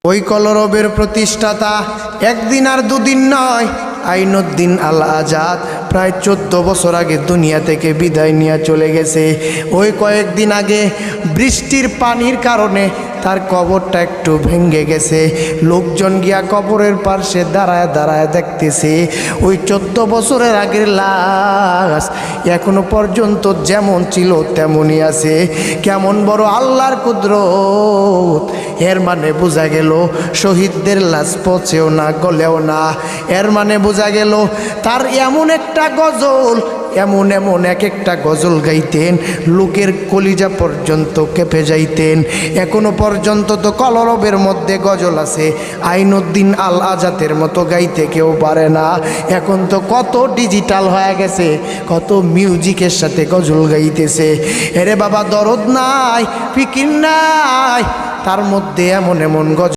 ওই কলরবের প্রতিষ্ঠাতা একদিন আর দুদিন নয়, আইনুদ্দিন আল আজাদ প্রায় 14 বছর আগে দুনিয়া থেকে বিদায় নিয়ে চলে গেছে। ওই কয়েকদিন আগে বৃষ্টির পানির কারণে তার কবরটা একটু ভেঙে গেছে। লোকজন গিয়া কবরের পাশে দাঁড়ায় দাঁড়ায় দেখতেছে ওই 14 বছরের আগের লাশ এখনো পর্যন্ত যেমন ছিল তেমনই আছে। কেমন বড় আল্লাহর কুদরত! এর মানে বোঝা গেল শহীদদের লাশ পচেও না, গলেও না। এর মানে বোঝা গেল তার এমন একটা গজল, এমন এমন এক একটা গজল গাইতেন, লোকের কলিজা পর্যন্ত কেঁপে যাইতেন। এখনো পর্যন্ত তো কলরবের মধ্যে গজল আছে, আইনুদ্দিন আল আজাদের মতো গাইতে কেউ পারে না। এখন তো কত ডিজিটাল হয়ে গেছে, কত মিউজিকের সাথে গজল গাইতেছে। এরে বাবা, দরদ নাই, ফিকির নাই, তার মধ্যে এমন এমন গজল